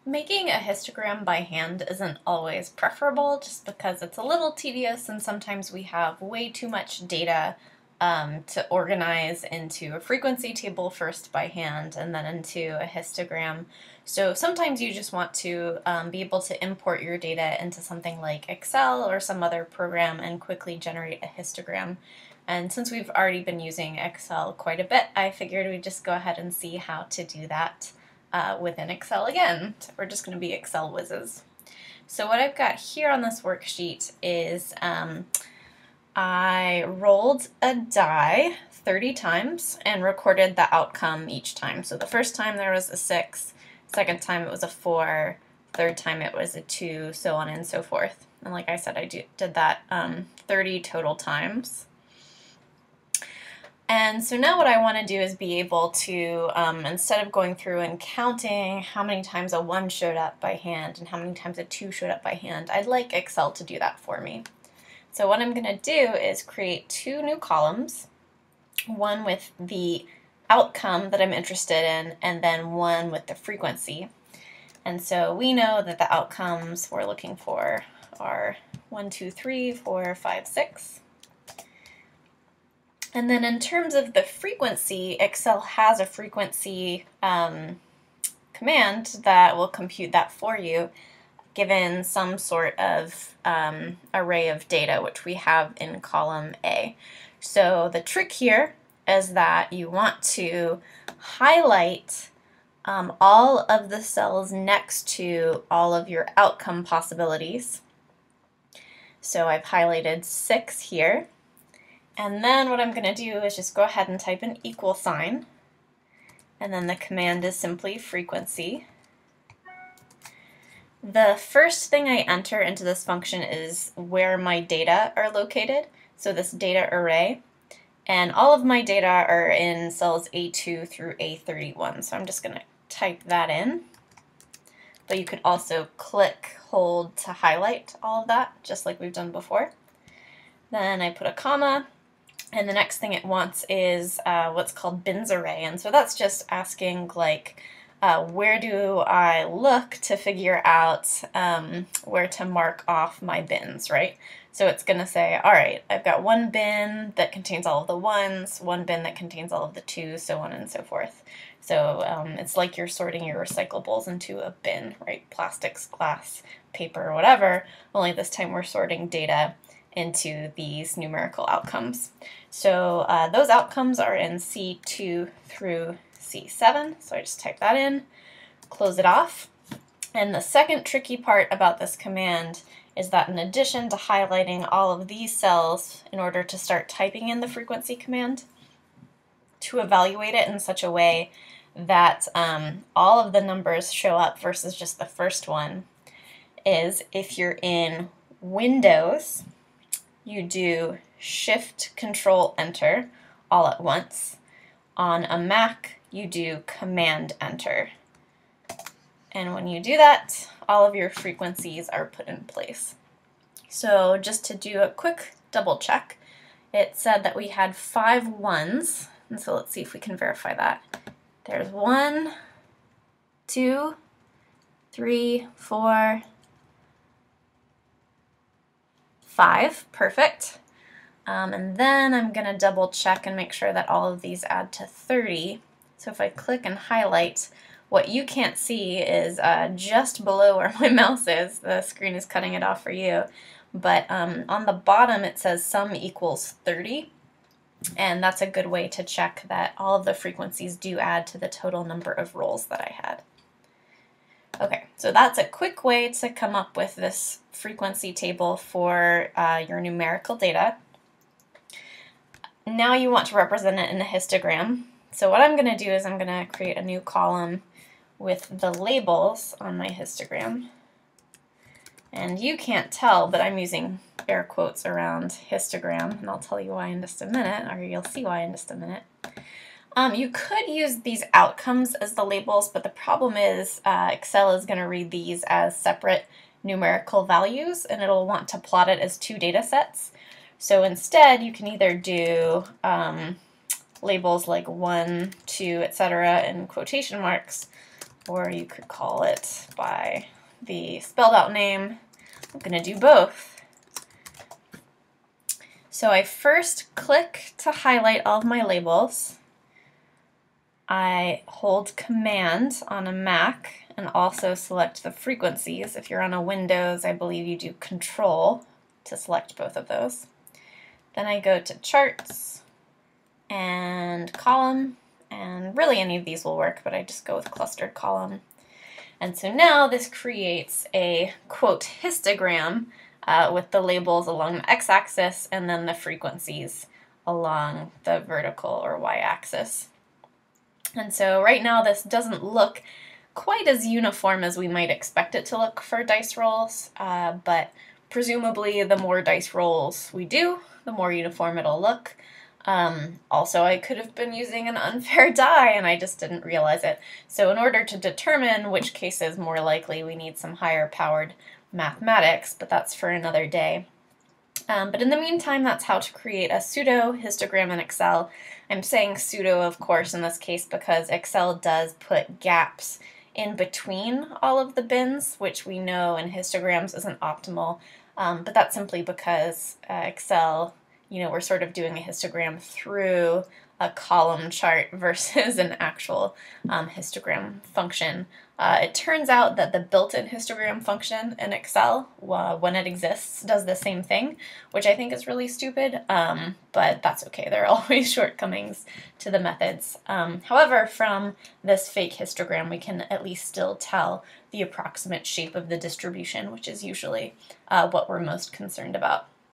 Making a histogram by hand isn't always preferable just because it's a little tedious and sometimes we have way too much data to organize into a frequency table first by hand and then into a histogram. So sometimes you just want to be able to import your data into something like Excel or some other program and quickly generate a histogram. And since we've already been using Excel quite a bit, I figured we'd just go ahead and see how to do that within Excel again. So we're just going to be Excel whizzes. So what I've got here on this worksheet is I rolled a die 30 times and recorded the outcome each time. So the first time there was a 6, second time it was a 4, third time it was a 2, so on and so forth. And like I said, I did that 30 total times. And so now what I want to do is be able to, instead of going through and counting how many times a 1 showed up by hand and how many times a 2 showed up by hand, I'd like Excel to do that for me. So what I'm going to do is create 2 new columns, one with the outcome that I'm interested in, and then one with the frequency. And so we know that the outcomes we're looking for are 1, 2, 3, 4, 5, 6. And then in terms of the frequency, Excel has a frequency command that will compute that for you given some sort of array of data, which we have in column A. So the trick here is that you want to highlight all of the cells next to all of your outcome possibilities. So I've highlighted 6 here. And then what I'm going to do is just go ahead and type an equal sign, and then the command is simply frequency. The first thing I enter into this function is where my data are located, so this data array, and all of my data are in cells A2 through A31, so I'm just going to type that in. But you could also click, hold to highlight all of that, just like we've done before. Then I put a comma. And the next thing it wants is what's called bins array. And so that's just asking, like, where do I look to figure out where to mark off my bins, right? So it's going to say, all right, I've got one bin that contains all of the 1s, one bin that contains all of the 2s, so on and so forth. So it's like you're sorting your recyclables into a bin, right? Plastics, glass, paper, whatever, only this time we're sorting data into these numerical outcomes. So those outcomes are in C2 through C7, so I just type that in, close it off. And the second tricky part about this command is that in addition to highlighting all of these cells in order to start typing in the frequency command, to evaluate it in such a way that all of the numbers show up versus just the first one, is if you're in Windows, you do Shift Control Enter all at once. On a Mac, you do Command Enter. And when you do that, all of your frequencies are put in place. So just to do a quick double check, it said that we had 5 1s, and so let's see if we can verify that. There's 1, 2, 3, 4, 5, perfect. And then I'm going to double check and make sure that all of these add to 30. So if I click and highlight, what you can't see is just below where my mouse is. The screen is cutting it off for you. But on the bottom it says sum equals 30. And that's a good way to check that all of the frequencies do add to the total number of rolls that I had. Okay, so that's a quick way to come up with this frequency table for your numerical data. Now you want to represent it in a histogram. So what I'm going to do is I'm going to create a new column with the labels on my histogram. And you can't tell, but I'm using air quotes around histogram, and I'll tell you why in just a minute, or you'll see why in just a minute. You could use these outcomes as the labels, but the problem is Excel is going to read these as separate numerical values, and it'll want to plot it as 2 data sets. So instead, you can either do labels like 1, 2, etc. in quotation marks, or you could call it by the spelled out name. I'm going to do both. So I first click to highlight all of my labels. I hold Command on a Mac and also select the frequencies. If you're on a Windows, I believe you do Control to select both of those. Then I go to Charts and Column, and really any of these will work, but I just go with Clustered Column. And so now this creates a, quote, histogram with the labels along the x-axis and then the frequencies along the vertical or y-axis. And so right now this doesn't look quite as uniform as we might expect it to look for dice rolls, but presumably the more dice rolls we do, the more uniform it'll look. Also, I could have been using an unfair die and I just didn't realize it. So in order to determine which case is more likely, we need some higher powered mathematics, but that's for another day. But in the meantime, that's how to create a pseudo histogram in Excel. I'm saying pseudo, of course, in this case because Excel does put gaps in between all of the bins, which we know in histograms isn't optimal, but that's simply because Excel, we're sort of doing a histogram through a column chart versus an actual histogram function. It turns out that the built-in histogram function in Excel, when it exists, does the same thing, which I think is really stupid, but that's okay. There are always shortcomings to the methods. However, from this fake histogram, we can at least still tell the approximate shape of the distribution, which is usually what we're most concerned about.